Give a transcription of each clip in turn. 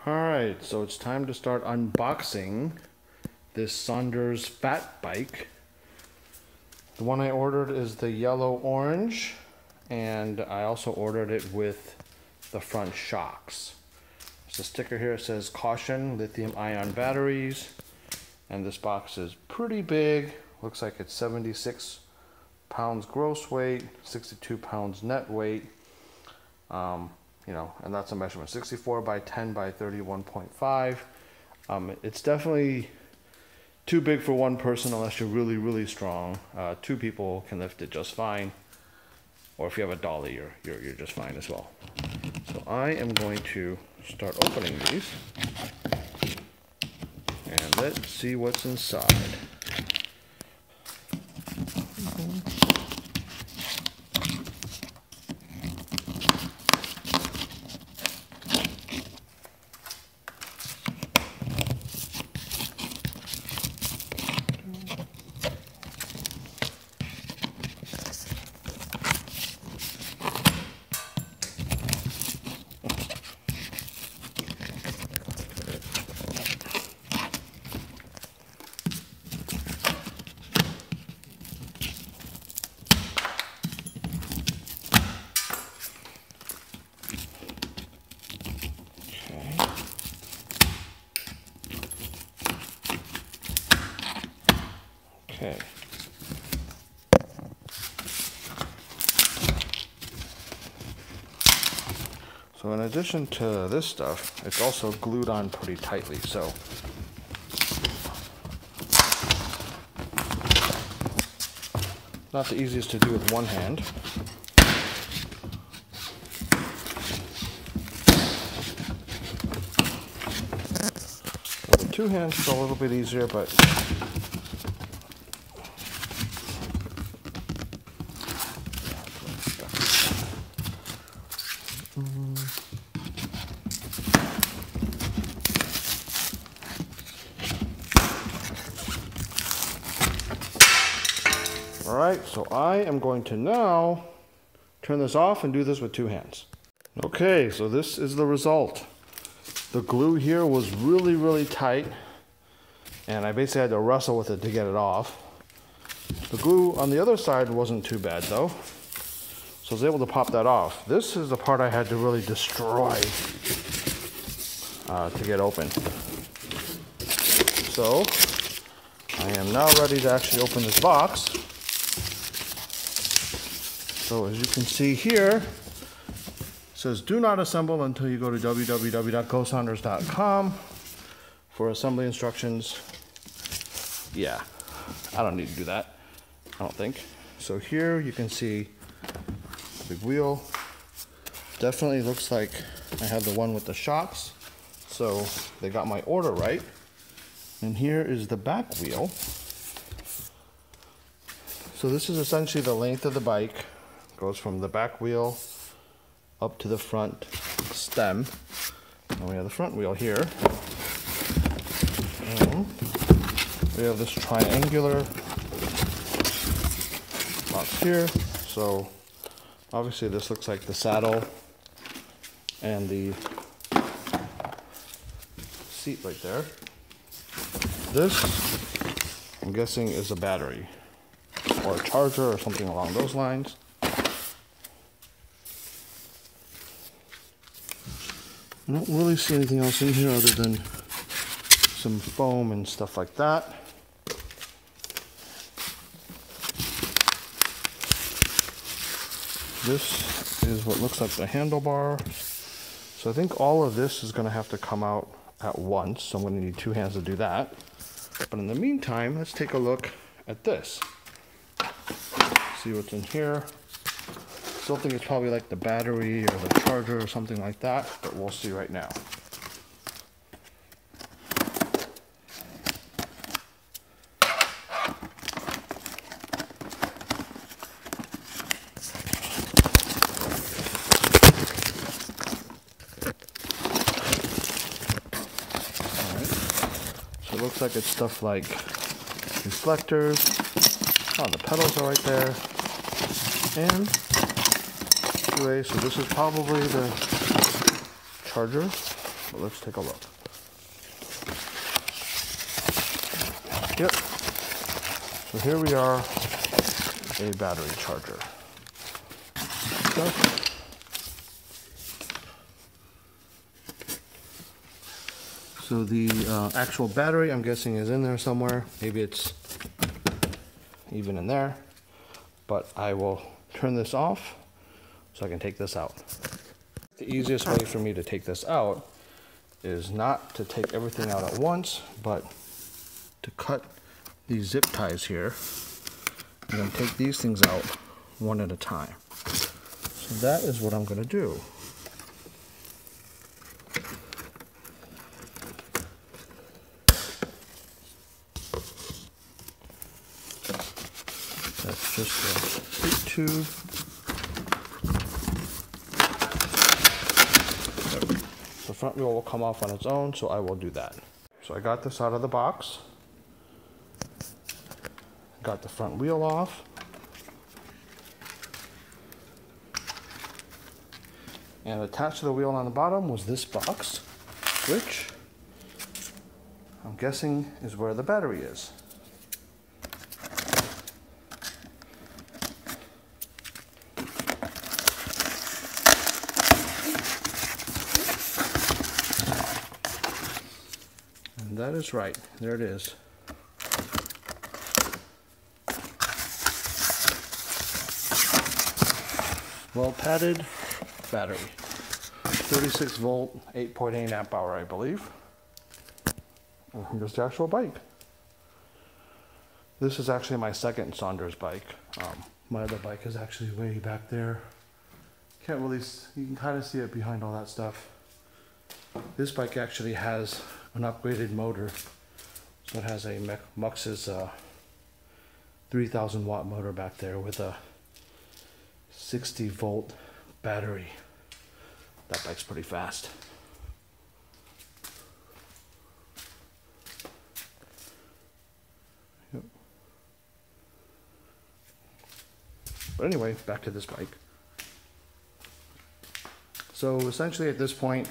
Alright, so it's time to start unboxing this Sondors fat bike. The one I ordered is the yellow orange, and I also ordered it with the front shocks. There's a sticker here that says caution, lithium ion batteries, and this box is pretty big. Looks like it's 76 pounds gross weight, 62 pounds net weight. And that's a measurement, 64 by 10 by 31.5. It's definitely too big for one person unless you're really, really strong. Two people can lift it just fine. Or if you have a dolly, you're just fine as well. So I am going to start opening these. And let's see what's inside. Okay. So in addition to this stuff, it's also glued on pretty tightly, so not the easiest to do with one hand. With two hands it's a little bit easier, but Alright, so I am going to now turn this off and do this with two hands. Okay, so this is the result. The glue here was really, really tight, and I basically had to wrestle with it to get it off. The glue on the other side wasn't too bad though, so I was able to pop that off. This is the part I had to really destroy to get open. So I am now ready to actually open this box. So as you can see here, it says do not assemble until you go to www.gosondors.com for assembly instructions. Yeah, I don't need to do that, I don't think. So here you can see the big wheel. Definitely looks like I have the one with the shocks, so they got my order right. And here is the back wheel. So this is essentially the length of the bike. Goes from the back wheel up to the front stem. And we have the front wheel here. And we have this triangular box here. So obviously this looks like the saddle and the seat right there. This, I'm guessing, is a battery or a charger or something along those lines. I don't really see anything else in here other than some foam and stuff like that. This is what looks like the handlebar. So I think all of this is going to have to come out at once, so I'm going to need two hands to do that. But in the meantime, let's take a look at this. See what's in here. Still think it's probably like the battery or the charger or something like that, but we'll see right now. Alright, so it looks like it's stuff like reflectors. Oh, the pedals are right there. And anyway, so this is probably the charger. but let's take a look. Yep. So here we are, a battery charger. So the actual battery, I'm guessing, is in there somewhere. Maybe it's even in there, but I will turn this off so I can take this out. The easiest way for me to take this out is not to take everything out at once, but to cut these zip ties here and then take these things out one at a time. So that is what I'm going to do. That's just a heat tube. The front wheel will come off on its own, so I will do that. So I got this out of the box. Got the front wheel off. And attached to the wheel on the bottom was this box, which I'm guessing is where the battery is. And that is right, there it is. Well padded battery. 36 volt, 8.8 amp hour, I believe. And here's the actual bike. This is actually my second Sondors bike. My other bike is actually way back there. Can't really, you can kind of see it behind all that stuff. This bike actually has an upgraded motor. So it has a Mux's 3000 watt motor back there with a 60 volt battery. That bike's pretty fast. Yep. But anyway, back to this bike. So essentially at this point,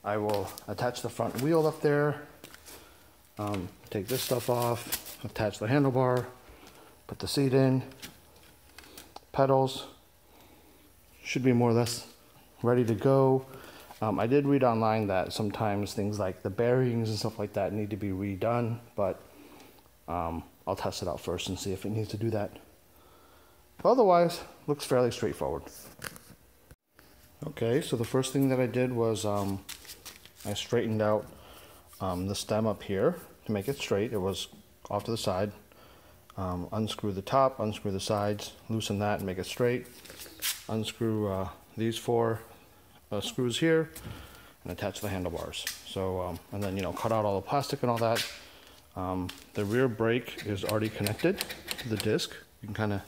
I will attach the front wheel up there, take this stuff off, attach the handlebar, put the seat in, pedals, should be more or less ready to go. I did read online that sometimes things like the bearings and stuff like that need to be redone, but I'll test it out first and see if it needs to do that. But otherwise, looks fairly straightforward. Okay, so the first thing that I did was I straightened out the stem up here to make it straight. It was off to the side. Unscrew the top, unscrew the sides, loosen that and make it straight. Unscrew these four screws here and attach the handlebars. So, and then, you know, cut out all the plastic and all that. The rear brake is already connected to the disc. You can kind of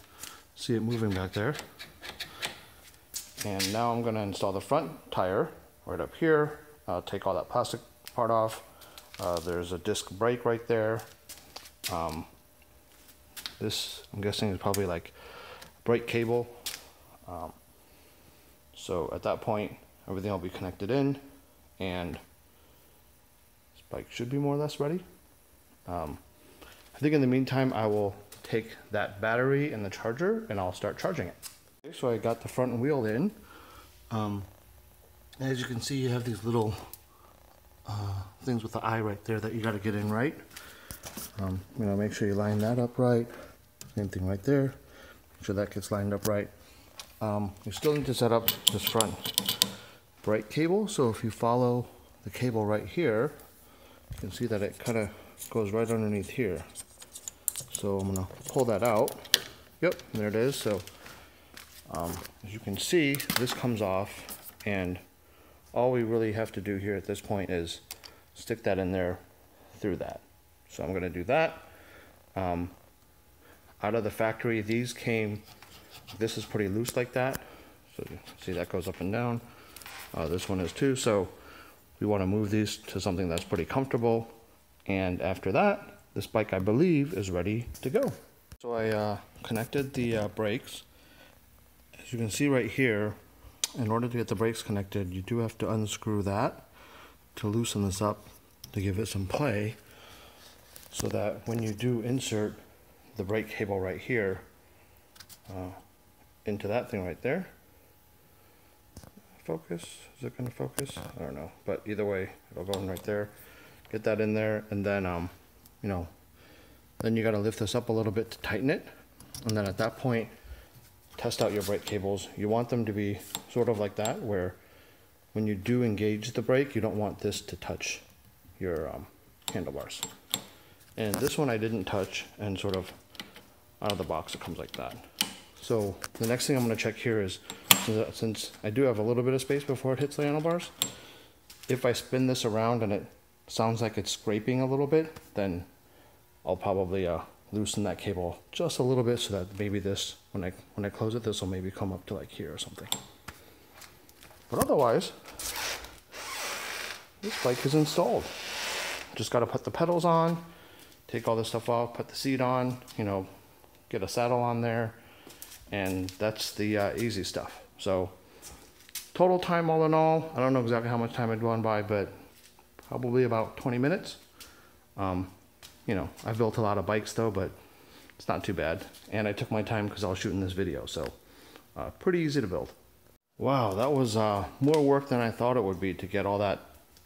see it moving back there. And now I'm going to install the front tire right up here. Take all that plastic part off. There's a disc brake right there. This, I'm guessing, is probably like brake cable. So at that point, everything will be connected in, and this bike should be more or less ready. I think in the meantime, I will take that battery and the charger, and I'll start charging it. Okay, so I got the front wheel in. As you can see, you have these little things with the eye right there that you got to get in right. You know, make sure you line that up right. Same thing right there. Make sure that gets lined up right. You still need to set up this front brake cable. So if you follow the cable right here, you can see that it kind of goes right underneath here. So I'm gonna pull that out. Yep, there it is. So as you can see, this comes off, and all we really have to do here at this point is stick that in there through that. So I'm gonna do that. Out of the factory, these came, this is pretty loose like that. So you see that goes up and down. This one is too. So we want to move these to something that's pretty comfortable. And after that, this bike, I believe, is ready to go. So I connected the brakes. As you can see right here, in order to get the brakes connected, you do have to unscrew that to loosen this up to give it some play, so that when you do insert the brake cable right here into that thing right there, focus, is it going to focus? I don't know, but either way it'll go in right there. Get that in there, and then you know, then you got to lift this up a little bit to tighten it, and then at that point test out your brake cables. You want them to be sort of like that, where when you do engage the brake, you don't want this to touch your handlebars. And this one I didn't touch, and sort of out of the box it comes like that. So the next thing I'm going to check here is, since I do have a little bit of space before it hits the handlebars, if I spin this around and it sounds like it's scraping a little bit, then I'll probably loosen that cable just a little bit, so that maybe this, when I close it, this will maybe come up to like here or something. But otherwise, this bike is installed. Just got to put the pedals on, take all this stuff off, put the seat on, you know, get a saddle on there, and that's the easy stuff. So total time all in all, I don't know exactly how much time had gone by, but probably about 20 minutes. You know, I've built a lot of bikes though, but it's not too bad. And I took my time because I was shooting this video, so pretty easy to build. Wow, that was more work than I thought it would be to get all that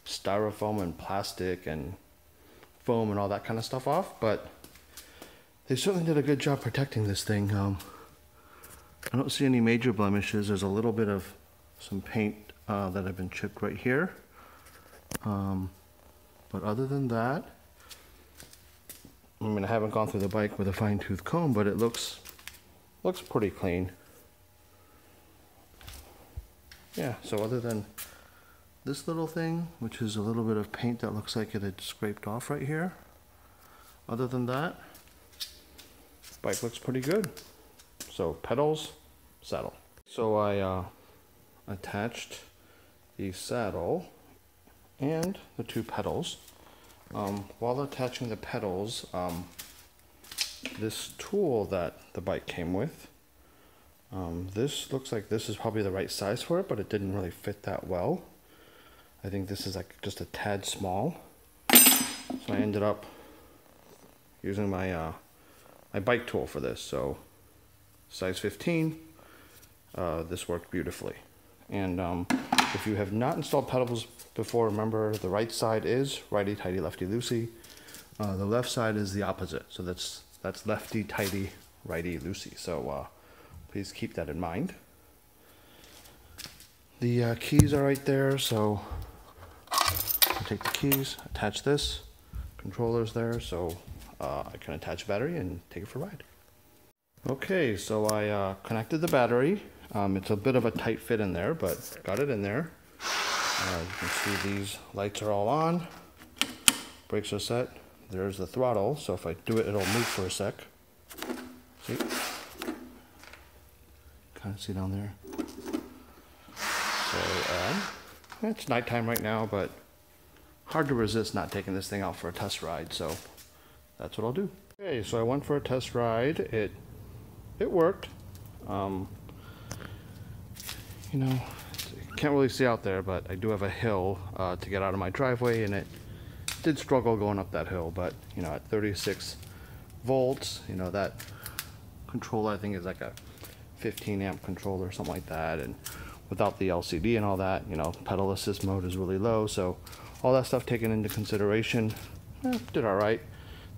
styrofoam and plastic and foam and all that kind of stuff off, but they certainly did a good job protecting this thing. I don't see any major blemishes. There's a little bit of some paint that had been chipped right here, but other than that, I mean, I haven't gone through the bike with a fine-tooth comb, but it looks pretty clean. Yeah, so other than this little thing, which is a little bit of paint that looks like it had scraped off right here, other than that, bike looks pretty good. So pedals, saddle. So I attached the saddle and the two pedals. While attaching the pedals, this tool that the bike came with, this looks like this is probably the right size for it, but it didn't really fit that well. I think this is like just a tad small. So I ended up using my my bike tool for this. So size 15, this worked beautifully. And if you have not installed pedals before, remember the right side is righty tighty lefty loosey. The left side is the opposite. So that's lefty tighty righty loosey. So please keep that in mind. The keys are right there, so I'll take the keys, attach this, controller's there, so I can attach battery and take it for a ride. Okay, so I connected the battery. It's a bit of a tight fit in there, but got it in there. You can see these lights are all on, brakes are set. There's the throttle, so if I do it, it'll move for a sec. See? Kind of see down there. So it's nighttime right now, but hard to resist not taking this thing out for a test ride, so that's what I'll do. Okay, so I went for a test ride. It worked. You know, can't really see out there, but I do have a hill to get out of my driveway, and it did struggle going up that hill, but you know, at 36 volts, you know, that controller I think is like a 15 amp controller or something like that, and without the LCD and all that, you know, pedal assist mode is really low, so all that stuff taken into consideration, did all right.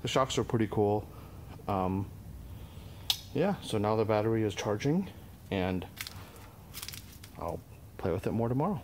The shocks are pretty cool. Yeah, so now the battery is charging, and I'll play with it more tomorrow.